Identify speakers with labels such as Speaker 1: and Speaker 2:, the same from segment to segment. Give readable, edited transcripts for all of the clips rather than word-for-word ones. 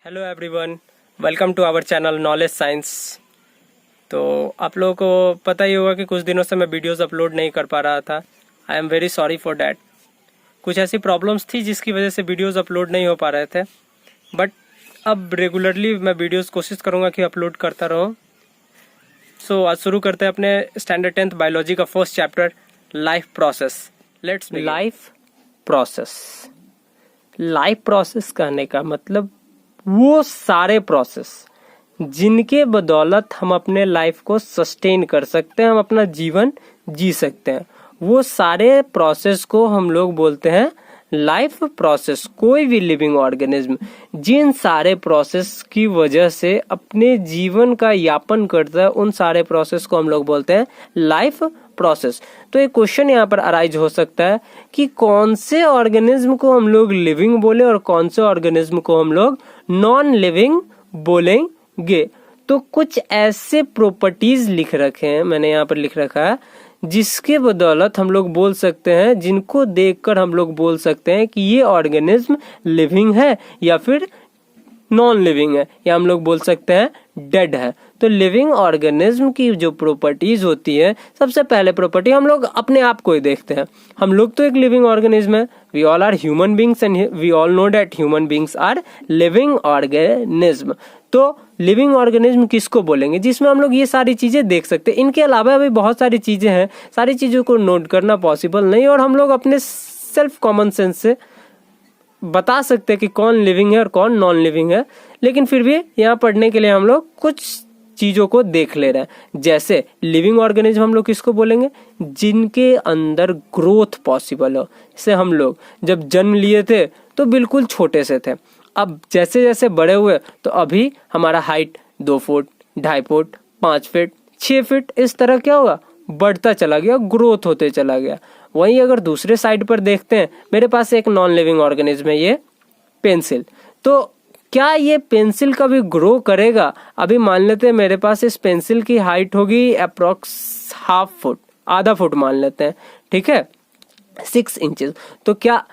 Speaker 1: Hello everyone, welcome to our channel knowledge science. तो आप लोगों को पता ही होगा कि कुछ दिनों से मैं वीडियोस अपलोड नहीं कर पा रहा था। I am very sorry for that. कुछ ऐसी प्रॉब्लम्स थी जिसकी वजह से वीडियोस अपलोड नहीं हो पा रहे थे, बट अब रेगुलरली मैं वीडियोस कोशिश करूँगा कि अपलोड करता रहूँ। सो आज शुरू करते हैं अपने स्टैंडर्ड 10th बायोलॉजी का first chapter, life process. Let's life process. Life process कहने का मतलब वो सारे प्रोसेस जिनके बदौलत हम अपने लाइफ को सस्टेन कर सकते हैं, हम अपना जीवन जी सकते हैं, वो सारे प्रोसेस को हम लोग बोलते हैं लाइफ प्रोसेस। कोई भी लिविंग ऑर्गेनिज्म जिन सारे प्रोसेस की वजह से अपने जीवन का यापन करता है, उन सारे प्रोसेस को हम लोग बोलते हैं लाइफ प्रोसेस। तो एक क्वेश्चन यहाँ पर अराइज हो सकता है कि कौन से ऑर्गेनिज्म को हम लोग लिविंग बोले और कौन से ऑर्गेनिज्म को हम लोग नॉन लिविंग बोलेंगे। तो कुछ ऐसे प्रॉपर्टीज लिख रखे हैं, मैंने यहाँ पर लिख रखा है, जिसके बदौलत हम लोग बोल सकते हैं, जिनको देखकर हम लोग बोल सकते हैं कि ये ऑर्गेनिज्म लिविंग है या फिर नॉन लिविंग है, या हम लोग बोल सकते हैं डेड है। तो लिविंग ऑर्गेनिज्म की जो प्रॉपर्टीज होती है, सबसे पहले प्रॉपर्टी हम लोग अपने आप को ही देखते हैं। हम लोग तो एक लिविंग ऑर्गेनिज्म है, we all are human beings and we all know that human beings are living organism. तो लिविंग ऑर्गेनिज्म किसको बोलेंगे? जिसमें हम लोग ये सारी चीजें देख सकते हैं। इनके अलावा भी बहुत सारी चीजें हैं, सारी चीजों को नोट करना पॉसिबल नहीं, और हम लोग अपने सेल्फ कॉमन सेंस से बता सकते हैं कि कौन लिविंग है और कौन नॉन लिविंग है। लेकिन फिर भी यहाँ पढ़ने के लिए हम लोग कुछ चीजों को देख ले रहे हैं। जैसे लिविंग ऑर्गेनिज्म हम लोग किसको बोलेंगे? जिनके अंदर ग्रोथ पॉसिबल हो। जैसे हम लोग जब जन्म लिए थे तो बिल्कुल छोटे से थे, अब जैसे जैसे बड़े हुए तो अभी हमारा height 2 foot, 2.5 foot, 5 feet, 6 feet, इस तरह क्या होगा, बढ़ता चला गया, ग्रोथ होते चला गया। वहीं अगर दूसरे साइड पर देखते हैं, मेरे पास एक नॉन लिविंग ऑर्गेनिज्म है, ये पेंसिल। तो क्या ये पेंसिल कभी ग्रो करेगा? अभी मान लेते हैं मेरे पास इस पेंसिल की हाइट होगी अप्रोक्स हाफ फुट, आधा फुट मान लेते हैं, ठीक है, 6 इंचेस। तो क्या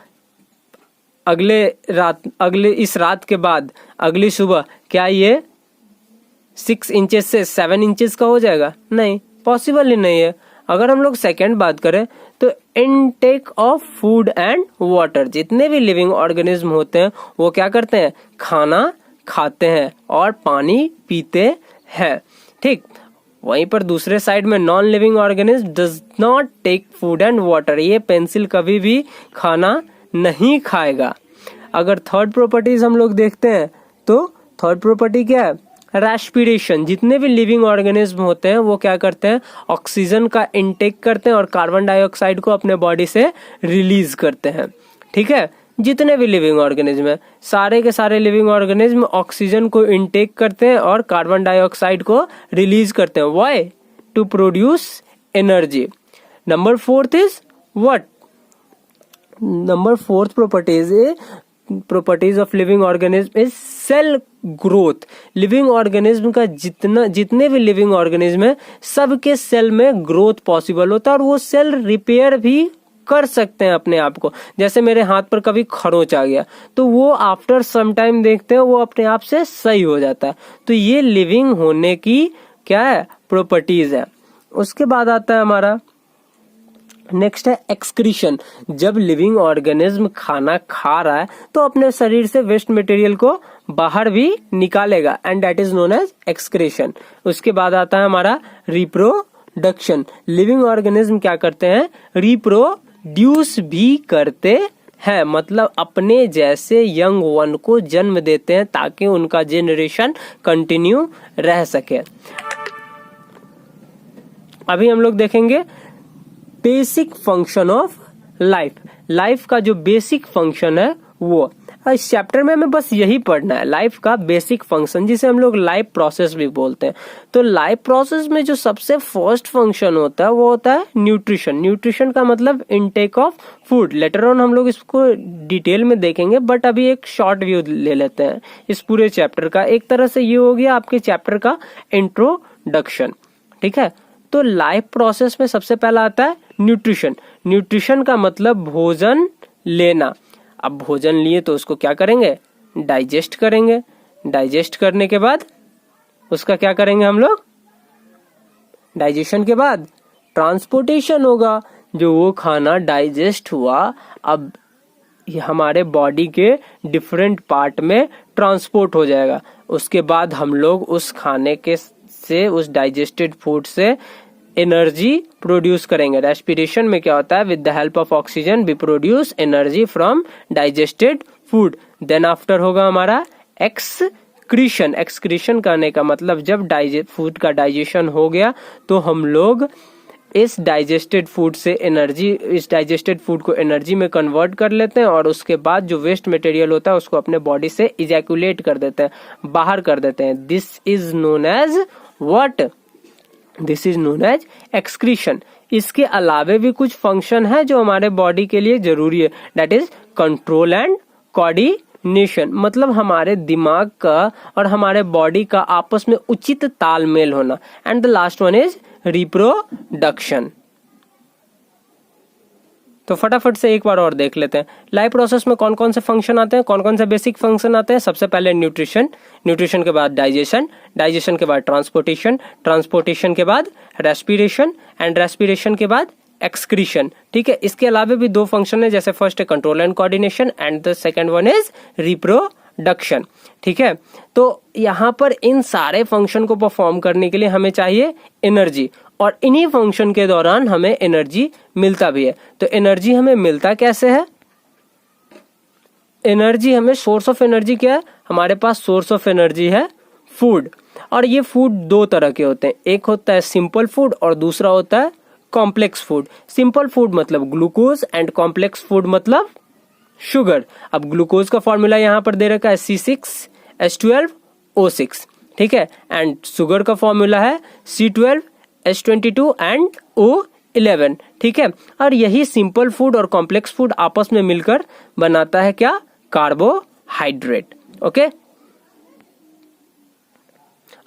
Speaker 1: अगले इस रात के बाद अगली सुबह क्या ये 6 इंचेस से 7 इंचेस का हो जाएगा? नहीं, पॉसिबल ही नहीं है। अगर हम लोग सेकेंड बात करें तो intake of food and water, जितने भी लिविंग ऑर्गेनिज्म होते हैं वो क्या करते हैं? खाना खाते हैं और पानी पीते हैं, ठीक। वहीं पर दूसरे साइड में non living organism does not take food and water. ये पेंसिल कभी भी खाना नहीं खाएगा। अगर थर्ड प्रॉपर्टीज हम लोग देखते हैं तो थर्ड प्रॉपर्टी क्या है? रेस्पिरेशन। जितने भी लिविंग ऑर्गेनिज्म होते हैं वो क्या करते हैं? ऑक्सीजन का इनटेक करते हैं और कार्बन डाइऑक्साइड को अपने बॉडी से रिलीज करते हैं, ठीक है। जितने भी लिविंग ऑर्गेनिज्म है, सारे के सारे लिविंग ऑर्गेनिज्म ऑक्सीजन को इनटेक करते हैं और कार्बन डाइऑक्साइड को रिलीज करते हैं। Why? To produce energy. Number 4 is what? Number 4 properties of living organism is cell growth. Living organism का जितने भी लिविंग ऑर्गेनिज्म है, सबके सेल में ग्रोथ पॉसिबल होता है और वो सेल रिपेयर भी कर सकते हैं अपने आप को। जैसे मेरे हाथ पर कभी खरोंच आ गया तो वो आफ्टर सम टाइम देखते हैं वो अपने आप से सही हो जाता है। तो ये लिविंग होने की क्या है? प्रॉपर्टीज है। उसके बाद आता है हमारा नेक्स्ट है एक्सक्रीशन। जब लिविंग ऑर्गेनिज्म खाना खा रहा है तो अपने शरीर से वेस्ट मटेरियल को बाहर भी निकालेगा, and that is known as excretion. उसके बाद आता है हमारा रिप्रोडक्शन। लिविंग ऑर्गेनिज्म क्या करते हैं? रिप्रोड्यूस भी करते हैं, मतलब अपने जैसे यंग वन को जन्म देते हैं ताकि उनका जेनरेशन कंटिन्यू रह सके। अभी हम लोग देखेंगे basic function of life. Life का जो बेसिक फंक्शन है वो इस चैप्टर में हमें बस यही पढ़ना है, लाइफ का बेसिक फंक्शन, जिसे हम लोग लाइफ प्रोसेस भी बोलते हैं। तो लाइफ प्रोसेस में जो सबसे फर्स्ट फंक्शन होता है वो होता है न्यूट्रिशन। न्यूट्रिशन का मतलब intake of food. Later on हम लोग इसको डिटेल में देखेंगे, बट अभी एक शॉर्ट व्यू ले लेते हैं इस पूरे चैप्टर का। एक तरह से ये हो गया आपके चैप्टर का इंट्रोडक्शन, ठीक है। तो लाइफ प्रोसेस में सबसे पहला आता है न्यूट्रिशन। न्यूट्रिशन का मतलब भोजन लेना। अब भोजन लिए तो उसको क्या करेंगे? डाइजेस्ट करेंगे। डाइजेस्ट करने के बाद उसका क्या करेंगे हम लोग, डाइजेशन के बाद ट्रांसपोर्टेशन होगा। जो वो खाना डाइजेस्ट हुआ अब ये हमारे बॉडी के डिफरेंट पार्ट में ट्रांसपोर्ट हो जाएगा। उसके बाद हम लोग उस खाने के से, उस डाइजेस्टेड फूड से एनर्जी प्रोड्यूस करेंगे। रेस्पिरेशन में क्या होता है, with the help of oxygen we produce energy from digested food. Then after होगा हमारा एक्सक्रीशन। एक्सक्रीशन करने का मतलब जब फूड का डाइजेशन हो गया तो हम लोग इस डाइजेस्टेड फूड से एनर्जी, इस डाइजेस्टेड फूड को एनर्जी में कन्वर्ट कर लेते हैं और उसके बाद जो वेस्ट मटेरियल होता है उसको अपने बॉडी से इजैकुलेट कर देते हैं, बाहर कर देते हैं। This is known as what, this is known as excretion. इसके अलावे भी कुछ फंक्शन है जो हमारे बॉडी के लिए जरूरी है, that is control and coordination. मतलब हमारे दिमाग का और हमारे बॉडी का आपस में उचित तालमेल होना। And the last one is reproduction. तो फटाफट से एक बार और देख लेते हैं लाइफ प्रोसेस में कौन कौन से फंक्शन आते हैं, कौन कौन से बेसिक फंक्शन आते हैं। सबसे पहले न्यूट्रिशन, न्यूट्रिशन के बाद डाइजेशन, डाइजेशन के बाद ट्रांसपोर्टेशन, ट्रांसपोर्टेशन के बाद रेस्पिरेशन एंड रेस्पिरेशन के बाद एक्सक्रीशन। ठीक है, इसके अलावा भी दो फंक्शन है, जैसे फर्स्ट है control and coordination and the second one is reproduction. ठीक है, तो यहाँ पर इन सारे फंक्शन को परफॉर्म करने के लिए हमें चाहिए एनर्जी, और इन्हीं फंक्शन के दौरान हमें एनर्जी मिलता भी है। तो एनर्जी हमें मिलता कैसे है, एनर्जी हमें, सोर्स ऑफ एनर्जी क्या है, हमारे पास सोर्स ऑफ एनर्जी है फूड। और ये फूड दो तरह के होते हैं, एक होता है सिंपल फूड और दूसरा होता है कॉम्प्लेक्स फूड। सिंपल फूड मतलब ग्लूकोज एंड कॉम्प्लेक्स फूड मतलब शुगर। अब ग्लूकोज का फॉर्मूला यहाँ पर दे रखा है C6H12O6। ठीक है, एंड शुगर का फॉर्मूला है C12H22 एंड O11। ठीक है, और यही सिंपल फूड और कॉम्प्लेक्स फूड आपस में मिलकर बनाता है क्या, कार्बोहाइड्रेट। ओके,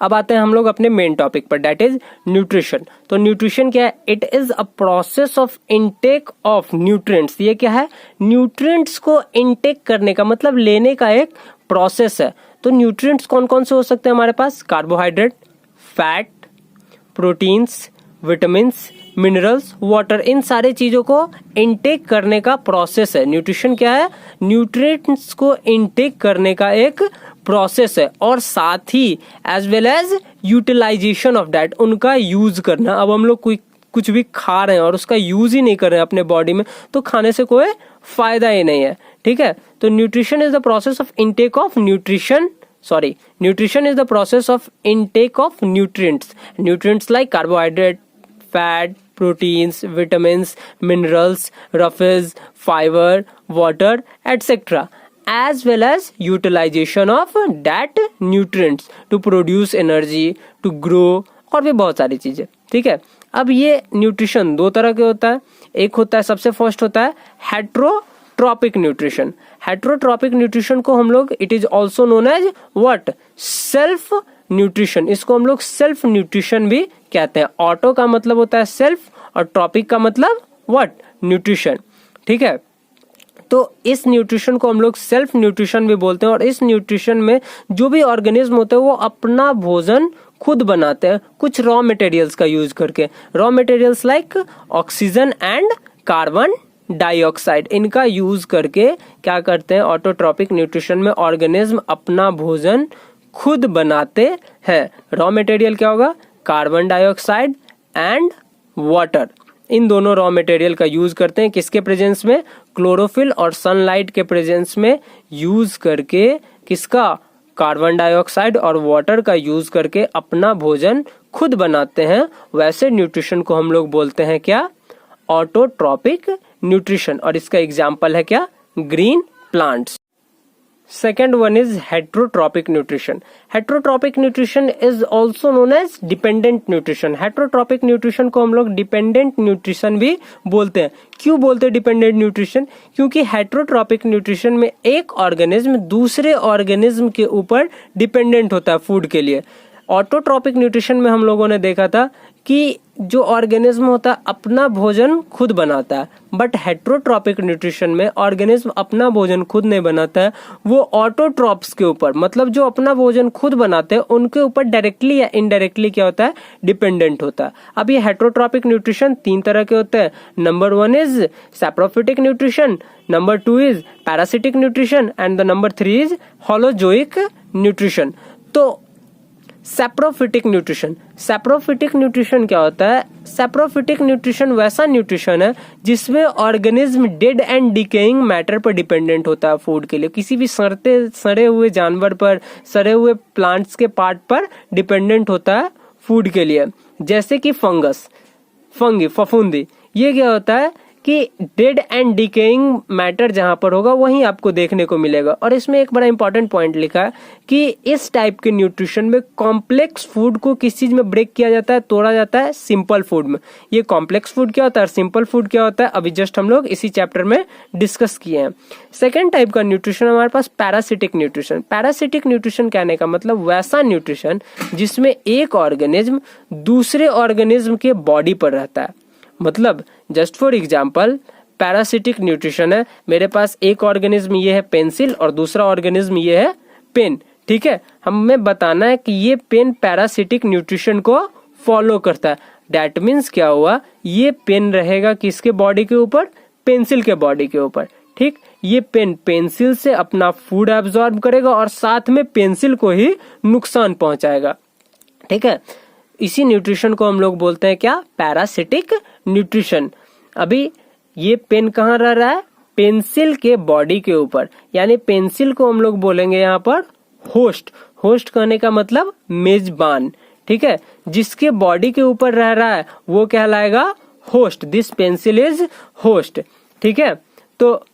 Speaker 1: अब आते हैं हम लोग अपने मेन टॉपिक पर, दैट इज न्यूट्रिशन। तो न्यूट्रिशन क्या है, it is a process of intake of nutrients. ये क्या है, न्यूट्रिएंट्स को इनटेक करने का मतलब लेने का एक प्रोसेस है। तो न्यूट्रिएंट्स कौन कौन से हो सकते हैं हमारे पास, carbohydrate, fat, proteins, vitamins, minerals, water. इन सारे चीजों को इनटेक करने का प्रोसेस है। न्यूट्रिशन क्या है, न्यूट्रिएंट्स को इनटेक करने का एक प्रोसेस है, और साथ ही as well as utilization of that, उनका यूज करना। अब हम लोग कुछ भी खा रहे हैं और उसका यूज ही नहीं कर रहे हैं अपने बॉडी में, तो खाने से कोई फायदा ही नहीं है। ठीक है, तो nutrition is the process of intake of nutrition is the process of intake of nutrients like carbohydrate, fat, proteins, vitamins, minerals, roughes, fiber, water, etc. as well as utilization of that nutrients to produce energy, to grow, और भी बहुत सारी चीजें। ठीक है, अब ये nutrition दो तरह के होता है, एक होता है, सबसे फर्स्ट होता है हेट्रोट्रॉपिक न्यूट्रिशन। हेट्रोट्रॉपिक न्यूट्रिशन को हम लोग, it is also known as what, self nutrition. इसको हम लोग सेल्फ न्यूट्रिशन भी कहते हैं। ऑटो का मतलब होता है सेल्फ और ट्रॉपिक का मतलब व्हाट, न्यूट्रिशन। ठीक है, तो इस न्यूट्रिशन को हम लोग सेल्फ न्यूट्रिशन भी बोलते हैं। और इस न्यूट्रिशन में जो भी ऑर्गेनिज्म होते हैं वो अपना भोजन खुद बनाते हैं कुछ रॉ मटेरियल्स का यूज करके। Raw materials like oxygen and carbon dioxide, इनका यूज करके क्या करते हैं, ऑटोट्रॉपिक न्यूट्रिशन में ऑर्गेनिज्म अपना भोजन खुद बनाते हैं। रॉ मटेरियल क्या होगा, कार्बन डाइऑक्साइड एंड वाटर। इन दोनों रॉ मटेरियल का यूज करते हैं किसके प्रेजेंस में, क्लोरोफिल और सनलाइट के प्रेजेंस में यूज करके, किसका, कार्बन डाइऑक्साइड और वाटर का यूज करके अपना भोजन खुद बनाते हैं। वैसे न्यूट्रिशन को हम लोग बोलते हैं क्या, ऑटोट्रॉपिक न्यूट्रिशन। और इसका एग्जाम्पल है क्या, green plants. Second one is heterotrophic nutrition. Heterotrophic nutrition is also known age dependent nutrition. Heterotrophic nutrition को हम लोग डिपेंडेंट न्यूट्रिशन भी बोलते हैं। क्यों बोलते हैं डिपेंडेंट न्यूट्रिशन, क्योंकि हेट्रोट्रॉपिक न्यूट्रिशन में एक ऑर्गेनिज्म दूसरे ऑर्गेनिज्म के ऊपर डिपेंडेंट होता है फूड के लिए। ऑटोट्रॉपिक न्यूट्रिशन में हम लोगों ने देखा था कि जो ऑर्गेनिज्म होता है अपना भोजन खुद बनाता है, बट हेट्रोट्रॉपिक न्यूट्रिशन में ऑर्गेनिज्म अपना भोजन खुद नहीं बनाता है, वो ऑटोट्रॉप्स के ऊपर, मतलब जो अपना भोजन खुद बनाते हैं उनके ऊपर डायरेक्टली या इनडायरेक्टली क्या होता है, डिपेंडेंट होता है। अब ये हेट्रोट्रॉपिक न्यूट्रिशन 3 तरह के होते हैं। Number 1 is saprophytic nutrition, number 2 is parasitic nutrition and the number 3 is holozoic nutrition. तो सैप्रोफिटिक न्यूट्रिशन, सैप्रोफिटिक न्यूट्रिशन क्या होता है? सैप्रोफिटिक न्यूट्रिशन वैसा न्यूट्रिशन है जिसमें organism dead and decaying matter पर डिपेंडेंट होता है फूड के लिए, किसी भी सड़े हुए जानवर पर, सड़े हुए प्लांट्स के पार्ट पर डिपेंडेंट होता है फूड के लिए। जैसे कि फंगस, फफूंदी, ये क्या होता है कि डेड एंड डिकेइंग मैटर जहां पर होगा वहीं आपको देखने को मिलेगा। और इसमें एक बड़ा इंपॉर्टेंट पॉइंट लिखा है कि इस टाइप के न्यूट्रिशन में कॉम्प्लेक्स फूड को किस चीज में ब्रेक किया जाता है, तोड़ा जाता है? सिंपल फूड में। ये कॉम्प्लेक्स फूड क्या होता है और सिंपल फूड क्या होता है, अभी जस्ट हम लोग इसी चैप्टर में डिस्कस किए हैं। सेकेंड टाइप का न्यूट्रिशन हमारे पास पैरासिटिक न्यूट्रिशन। पैरासिटिक न्यूट्रिशन कहने का मतलब वैसा न्यूट्रिशन जिसमें एक ऑर्गेनिज्म दूसरे ऑर्गेनिज्म के बॉडी पर रहता है। मतलब just for example parasitic nutrition है, मेरे पास एक ऑर्गेनिज्म ये है पेंसिल और दूसरा ऑर्गेनिज्म ये है पेन, ठीक है। हमें बताना है कि ये पेन पैरासिटिक न्यूट्रिशन को फॉलो करता है। दैट मीन्स क्या हुआ, ये पेन रहेगा किसके बॉडी के ऊपर? पेंसिल के बॉडी के ऊपर, ठीक। ये पेन पेंसिल से अपना फूड एब्जॉर्ब करेगा और साथ में पेंसिल को ही नुकसान पहुंचाएगा, ठीक है। इसी न्यूट्रिशन को हम लोग बोलते हैं क्या? Parasitic nutrition. अभी ये पेन कहाँ रह रहा है? पेंसिल के बॉडी के ऊपर, यानी पेंसिल को हम लोग बोलेंगे यहाँ पर होस्ट। होस्ट कहने का मतलब मेजबान, ठीक है। जिसके बॉडी के ऊपर रह रहा है वो कहलाएगा host. This pencil is host, ठीक है। तो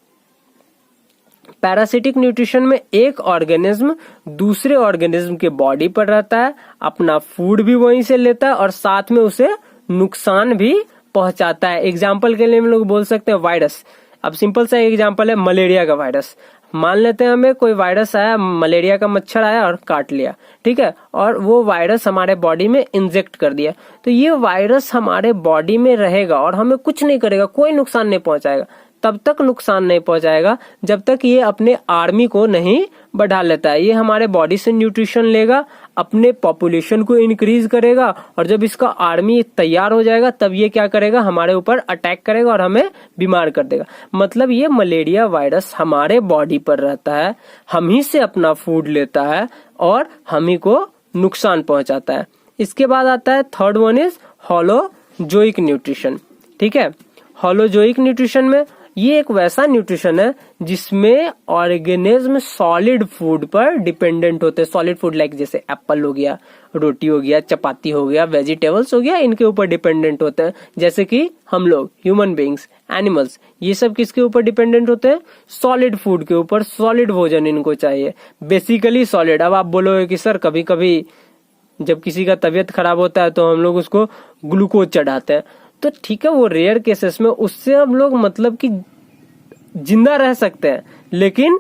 Speaker 1: पैरासिटिक न्यूट्रिशन में एक ऑर्गेनिज्म दूसरे ऑर्गेनिज्म के बॉडी पर रहता है, अपना फूड भी वहीं से लेता है और साथ में उसे नुकसान भी पहुंचाता है। एग्जाम्पल के लिए हम लोग बोल सकते हैं वायरस। अब सिंपल सा एग्जाम्पल है मलेरिया का वायरस। मान लेते हैं हमें कोई वायरस आया, मलेरिया का मच्छर आया और काट लिया, ठीक है, और वो वायरस हमारे बॉडी में इंजेक्ट कर दिया। तो ये वायरस हमारे बॉडी में रहेगा और हमें कुछ नहीं करेगा, कोई नुकसान नहीं पहुंचाएगा। तब तक नुकसान नहीं पहुंचाएगा जब तक ये अपने आर्मी को नहीं बढ़ा लेता है। ये हमारे बॉडी से न्यूट्रिशन लेगा, अपने पॉपुलेशन को इंक्रीज करेगा और जब इसका आर्मी तैयार हो जाएगा तब ये क्या करेगा, हमारे ऊपर अटैक करेगा और हमें बीमार कर देगा। मतलब ये मलेरिया वायरस हमारे बॉडी पर रहता है, हम ही से अपना फूड लेता है और हम ही को नुकसान पहुंचाता है। इसके बाद आता है third one is holozoic nutrition, ठीक है। होलोजोइक न्यूट्रिशन में ये एक वैसा न्यूट्रिशन है जिसमें ऑर्गेनिज्म सॉलिड फूड पर डिपेंडेंट होते हैं। सॉलिड फूड लाइक जैसे एप्पल हो गया, रोटी हो गया, चपाती हो गया, वेजिटेबल्स हो गया, इनके ऊपर डिपेंडेंट होते हैं। जैसे कि हम लोग ह्यूमन बीइंग्स, एनिमल्स, ये सब किसके ऊपर डिपेंडेंट होते हैं? सॉलिड फूड के ऊपर। सॉलिड भोजन इनको चाहिए, बेसिकली सॉलिड। अब आप बोलोगे कि सर कभी कभी जब किसी का तबीयत खराब होता है तो हम लोग उसको ग्लूकोज चढ़ाते हैं, तो ठीक है, वो रेयर केसेस में उससे हम लोग मतलब कि जिंदा रह सकते हैं, लेकिन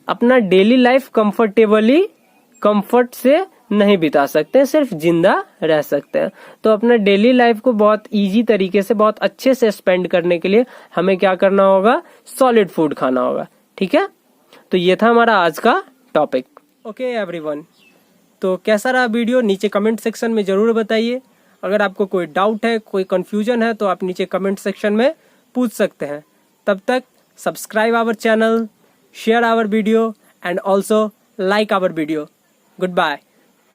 Speaker 1: अपना डेली लाइफ कंफर्ट से नहीं बिता सकते, सिर्फ जिंदा रह सकते हैं। तो अपना डेली लाइफ को बहुत इजी तरीके से, बहुत अच्छे से स्पेंड करने के लिए हमें क्या करना होगा? सॉलिड फूड खाना होगा, ठीक है। तो ये था हमारा आज का टॉपिक। ओके एवरीवन, तो कैसा रहा वीडियो नीचे कमेंट सेक्शन में जरूर बताइए। अगर आपको कोई डाउट है, कोई कंफ्यूजन है तो आप नीचे कमेंट सेक्शन में पूछ सकते हैं। तब तक subscribe our channel, share our video and also like our video. Good bye.